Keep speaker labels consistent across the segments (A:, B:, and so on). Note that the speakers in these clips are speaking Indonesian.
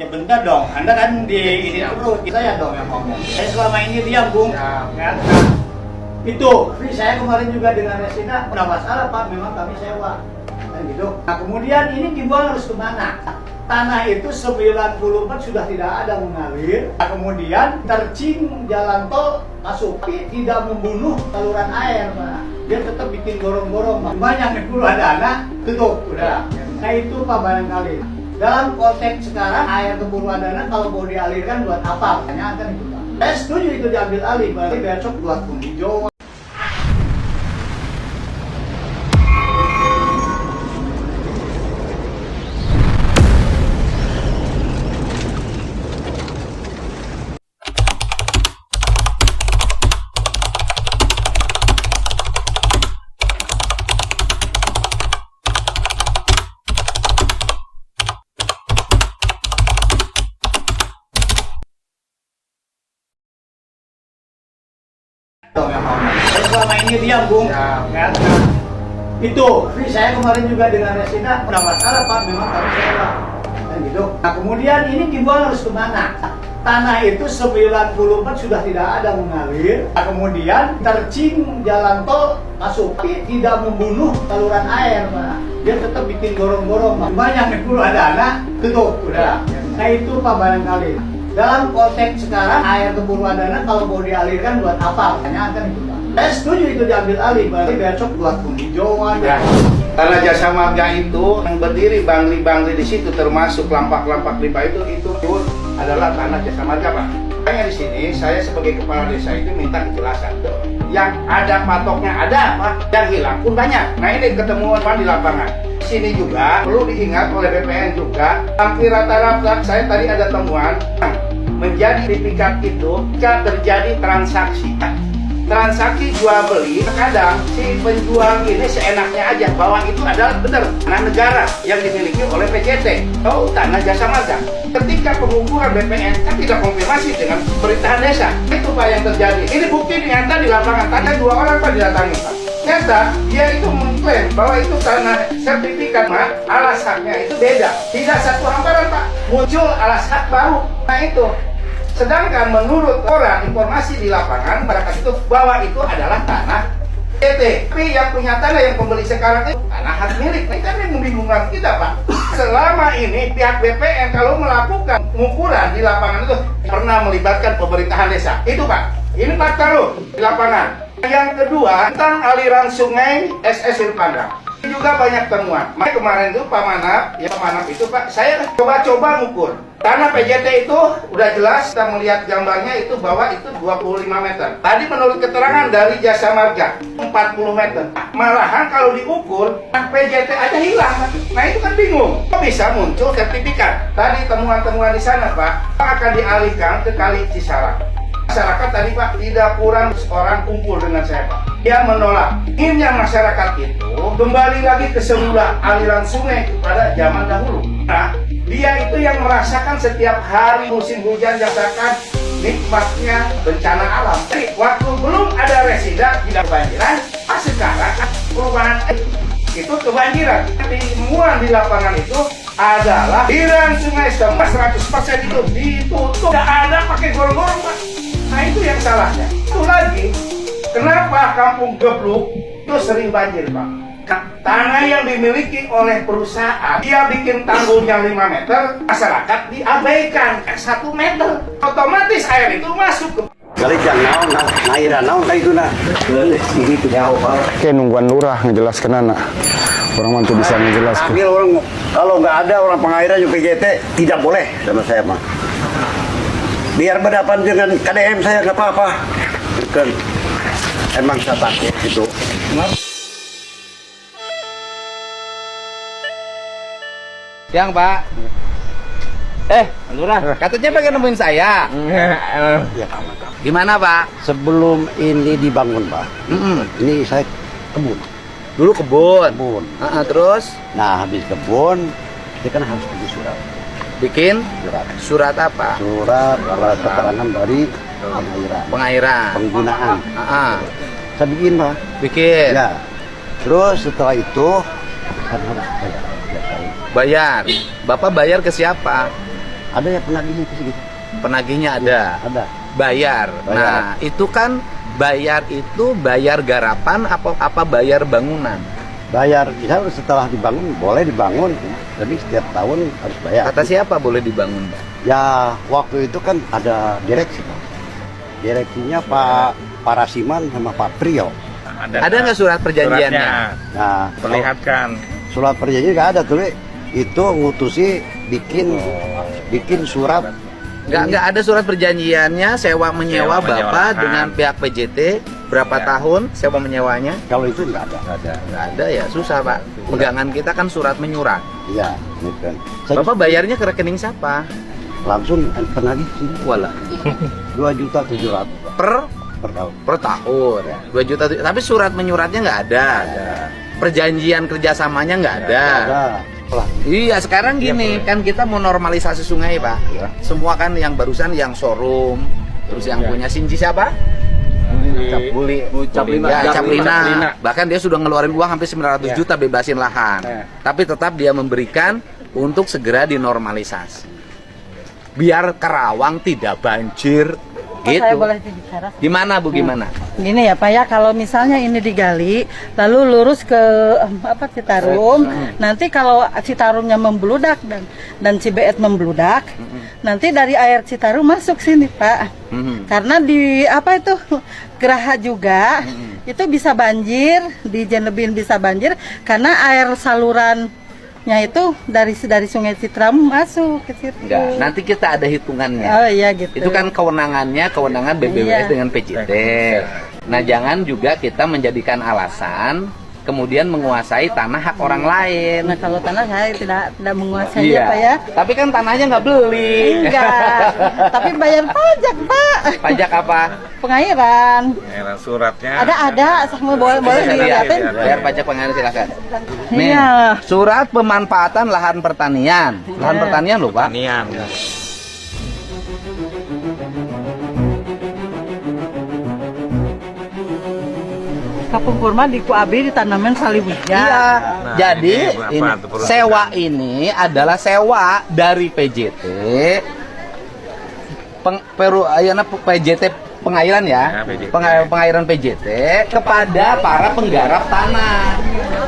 A: Ya bentar dong, Anda kan di ini terus, saya dong yang ngomong. Saya selama ini diam, Bung. Ya. Itu, tapi saya kemarin juga dengan Resina, nggak masalah Pak, memang kami sewa. Kan gitu. Nah kemudian ini dibuang harus kemana? Tanah itu 94 sudah tidak ada mengalir. Nah, kemudian tercing jalan tol masuk, tapi tidak membunuh saluran air, Pak. Dia tetap bikin gorong-gorong, Pak. Banyak yang perlu ada anak, tutup, udah. Nah itu Pak barangkali. Dalam konteks sekarang air ke Purwadana kalau mau dialirkan buat apa? Tanyakan itu Pak. Saya setuju itu diambil alih, berarti besok buat penghijauan. Saya selama ini diam, Bung. Ya. Itu, tapi saya kemarin juga dengan Resina, nggak masalah Pak, memang kami sewa. Kan gitu. Nah kemudian ini dibuang harus kemana? Tanah itu 94 sudah tidak ada mengalir. Nah, kemudian tercing jalan tol masuk, tapi tidak membunuh saluran air, Pak. Dia tetap bikin gorong-gorong, Pak. Banyak yang perlu ada anak, tutup, udah. Nah itu Pak barangkali. Dalam konteks sekarang air ke Purwadana kalau mau dialirkan buat apa? Tanyakan itu Pak. Saya setuju itu diambil alih, berarti besok buat penghijauan.
B: Ya. Tanah Jasa Marga itu yang berdiri bangli-bangli di situ termasuk lampak-lampak lipa itu adalah tanah Jasa Marga, Pak. Makanya di sini saya sebagai kepala desa itu minta kejelasan. Yang ada patoknya ada, Pak. Yang hilang pun banyak. Nah ini ketemuan Pak di lapangan. Sini juga perlu diingat oleh BPN juga, hampir rata-rata saya tadi ada temuan menjadi sertifikat itu jika terjadi transaksi jual beli, terkadang si penjual ini seenaknya aja bahwa itu adalah benar tanah negara yang dimiliki oleh PJT atau tanah Jasa Marga. Ketika pengukuran BPN kan tidak konfirmasi dengan pemerintahan desa, itu Pak yang terjadi. Ini bukti nyata di lapangan. Tadi 2 orang Pak didatangi Pak. Ternyata dia itu mengklaim bahwa itu tanah sertifikat, Pak, alas haknya itu beda. Tidak satu hamparan Pak, muncul alas hak baru. Nah itu. Sedangkan menurut orang informasi di lapangan masyarakat itu bahwa itu adalah tanah PT. Tapi yang punya tanah yang pembeli sekarang itu tanah hak milik. Nah, ini kan yang membingungkan kita Pak. Selama ini pihak BPN kalau melakukan pengukuran di lapangan itu pernah melibatkan pemerintahan desa. Itu Pak. Ini fakta loh di lapangan. Yang kedua tentang aliran sungai SS Sirpandang. Ini juga banyak temuan. Makanya kemarin itu Pak Manap itu Pak, saya coba-coba ngukur. Tanah PJT itu udah jelas kita melihat gambarnya itu bahwa itu 25 meter. Tadi menurut keterangan dari Jasa Marga 40 meter. Malahan kalau diukur PJT aja hilang. Nah itu kan bingung. Kok bisa muncul sertifikat? Tadi temuan-temuan di sana Pak akan dialihkan ke Kali Cisarak. Masyarakat tadi Pak tidak kurang seorang kumpul dengan saya Pak. Dia menolak. Inginnya masyarakat itu kembali lagi ke semula aliran sungai pada zaman dahulu. Nah, dia itu yang merasakan setiap hari musim hujan rasakan nikmatnya bencana alam. Jadi waktu belum ada resida tidak kebanjiran, sekarang perubahan itu kebanjiran. Temuan di lapangan itu adalah aliran sungai semua 100% itu ditutup. Tidak ada pakai gorong-gorong Pak. Nah itu yang salahnya. Itu lagi, kenapa kampung Gebluk itu sering banjir Pak? Tanah yang dimiliki oleh perusahaan, dia bikin tanggulnya 5 meter, masyarakat diabaikan 1 meter. Otomatis air itu masuk ke
C: kali jangan naon kayak itu nah ini tuh jauh Pak.
D: Oke, nungguan lurah ngejelaskan anak. Orang mantu bisa ngejelaskan.
C: Ambil orang kalau nggak ada orang pengairan juga PJT tidak boleh sama saya mah. Biar berhadapan dengan KDM saya nggak apa-apa. Kan emang saya takut gitu.
E: Siang Pak. Lurah, katanya pengen nemuin saya.
C: Ya aman.
E: Gimana Pak?
C: Sebelum ini dibangun Pak, ini saya kebun.
E: Dulu kebun. Terus?
C: Nah habis kebun, dia kan harus bikin surat.
E: Bikin?
C: Surat.
E: Surat apa?
C: Surat keterangan dari
E: Pengairan.
C: penggunaan. Saya bikin Pak.
E: Bikin.
C: Ya. Terus setelah itu kan harus bayar.
E: Bayar. Bapak bayar ke siapa?
C: Ada ya penagihnya itu segitu.
E: Penagihnya ada.
C: Ada.
E: Bayar. Nah, itu kan bayar itu bayar garapan apa bayar bangunan?
C: Bayar, misalnya setelah dibangun boleh dibangun, tapi setiap tahun harus bayar.
E: Kata siapa boleh dibangun, Pak?
C: Ya waktu itu kan ada direksi Pak. Direksinya Pak Parasiman sama Pak Priyo.
E: Ada nggak surat perjanjiannya?
C: Nah,
F: Perlihatkan.
C: surat perjanjian nggak ada tuh. Itu ngutusi bikin surat.
E: Nggak ada surat perjanjiannya sewa menyewa
F: Sewa
E: Bapak
F: menyewakan.
E: dengan pihak PJT berapa
F: Ya.
E: tahun sewa menyewanya?
C: Kalau itu nggak ada.
E: Nggak ada ya, susah Pak. Pegangan kita kan surat menyurat.
C: Iya, bukan.
E: Bapak bayarnya ke rekening siapa?
C: Langsung penagih sini
E: Walah.
C: 2.700.000
E: Per
C: per tahun.
E: per tahun 2 juta, tapi surat menyuratnya nggak ada. Perjanjian kerjasamanya nggak ada.
C: Ada. Lah,
E: Iya, sekarang gini kan kita mau normalisasi sungai Pak. Semua kan yang barusan yang showroom, terus yang punya Sinji siapa? Buli
F: Caplina.
E: Caplina.
F: Caplina.
E: Bahkan dia sudah ngeluarin uang hampir 900 juta bebasin lahan. Tapi tetap dia memberikan untuk segera dinormalisasi. Biar Karawang tidak banjir.
G: Saya
E: Gitu.
G: boleh bicara?
E: Gimana Bu, gimana?
G: Gini ya Pak ya, kalau misalnya ini digali, lalu lurus ke Citarum, nanti kalau Citarumnya membludak dan Cibeet membludak, nanti dari air Citarum masuk sini Pak. Karena di Geraha juga itu bisa banjir, di Jenebin bisa banjir karena air salurannya itu dari Sungai Citarum masuk ke situ.
E: Enggak, nanti kita ada hitungannya.
G: Oh iya gitu.
E: Itu kan kewenangan BBWS
G: Iya.
E: dengan PJT. Nah, jangan juga kita menjadikan alasan kemudian menguasai tanah hak orang lain.
G: Nah kalau tanah saya tidak menguasai
E: Iya.
G: Pak ya.
E: Tapi kan tanahnya nggak beli.
G: Enggak, tapi bayar pajak Pak.
E: Pajak apa?
G: Pengairan.
F: Era suratnya.
G: Ada, sama boleh
E: Saya lihat.
G: dilihatin.
E: Bayar pajak pengairan silakan. Nih,
G: Iya.
E: surat pemanfaatan lahan pertanian. Lahan
G: Iya.
E: pertanian loh, Pak.
F: Pertanian.
G: Kapung kurma di Kuabi ditanamin saliwija.
E: Iya.
F: Nah,
E: Jadi
F: ini berapa
E: ini,
F: tuh peruntukan?
E: sewa ini adalah sewa dari PJT PJT pengairan ya,
F: Ya, PJT.
E: Pengairan PJT kepada para penggarap tanah.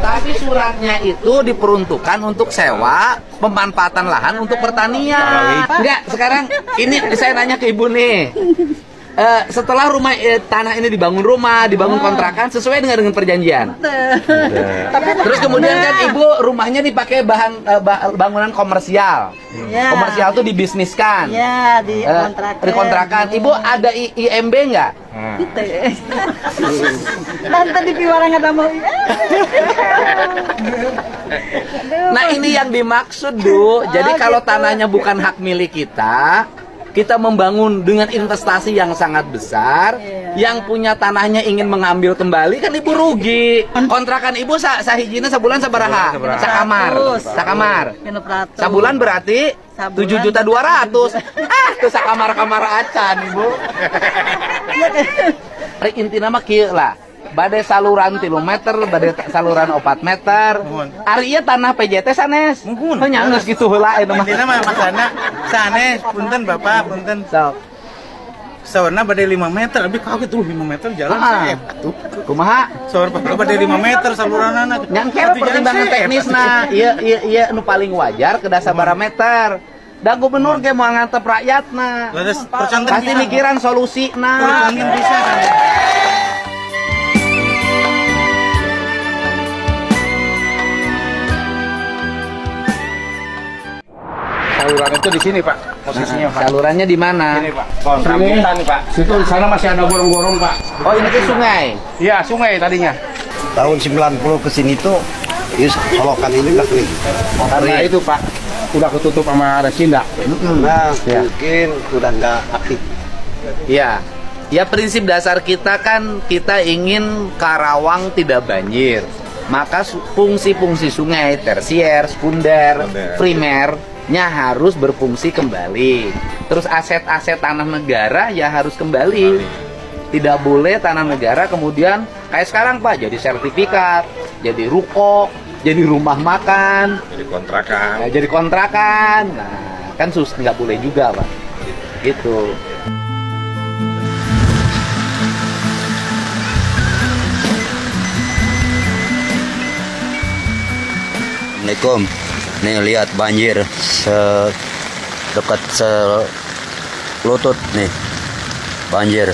E: Tapi suratnya itu diperuntukkan untuk sewa pemanfaatan lahan untuk pertanian. Enggak, sekarang ini saya nanya ke Ibu nih. Setelah rumah tanah ini dibangun kontrakan sesuai dengan perjanjian. Terus kemudian kan Ibu rumahnya dipakai bangunan komersial.
G: Ya.
E: Komersial tuh dibisniskan.
G: Ya, di kontrakan.
E: Dikontrakan. Ibu ada IMB nggak?
G: Nanti di piwarang ada mau.
E: Nah ini yang dimaksud, Bu. Jadi kalau
G: gitu.
E: tanahnya bukan hak milik kita membangun dengan investasi yang sangat besar, yang punya tanahnya ingin mengambil kembali, kan Ibu rugi. Kontrakan Ibu sahijina sebulan sabaraha? Sakamar. Sabulan berarti 7.200.000. Itu sakamar-kamar acan, Ibu. Intina mah kieu lah. Badai saluran 3 meter, badai saluran 4 meter. Ari ieu tanah PJT sanes. Oh nyangeus kitu heula eta mah.
H: Intinya mah masana sanes punten Bapak punten
E: So,
H: sawarna badai 5 meter abi kaget tuh 5 meter jalan saya atuh
E: kumaha?
H: sawar Bapak badai 5 meter saluranana
E: Nyangkel pertimbangan teknisna. Ieu nu paling wajar ke sabaraha meter. Da gubernur ge moal ngantep rakyatna.
H: Lantas percanten
E: Pasti
H: bisa.
E: mikiran solusina.
H: Percanten bisa kan.
F: Saluran itu di sini, Pak. Posisinya, Pak.
E: Salurannya di mana?
F: Ini, Pak. Rambutan, Pak. Situ di sana masih ada gorong-gorong, Pak.
E: Oh, ini ke sungai.
F: Iya, sungai tadinya.
C: Tahun 90 ke sini tuh solokan ini udah kering.
F: Karena itu, Pak, udah ketutup sama resinda.
C: Nah, mungkin udah nggak aktif.
E: Iya. Ya prinsip dasar kita kan kita ingin Karawang tidak banjir. Maka fungsi-fungsi sungai tersier, sekunder, primernya harus berfungsi kembali. Terus aset-aset tanah negara ya harus kembali. Tidak boleh tanah negara kemudian kayak sekarang Pak jadi sertifikat, jadi ruko, jadi rumah makan,
F: Jadi kontrakan.
E: jadi kontrakan. Nah, kan nggak boleh juga Pak. Gitu.
I: Assalamualaikum. Nih lihat banjir dekat selutut nih. Banjir.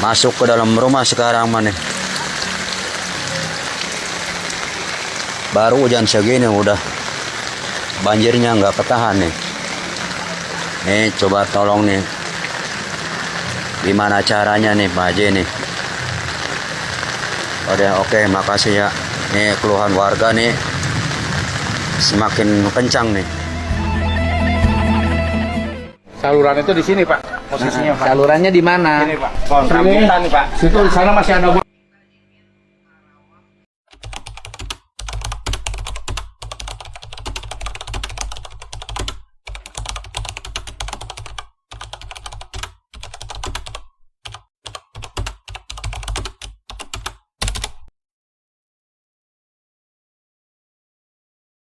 I: Masuk ke dalam rumah sekarang mana? Baru hujan segini udah banjirnya nggak ketahan nih. Nih coba tolong nih. Gimana caranya nih Pak Haji nih? Udah oke, makasih ya. Nih keluhan warga nih semakin kencang nih.
F: Saluran itu di sini Pak, posisinya Pak.
E: Salurannya di mana?
F: Ini Pak, rambutan nih Pak. Situ di sana masih ada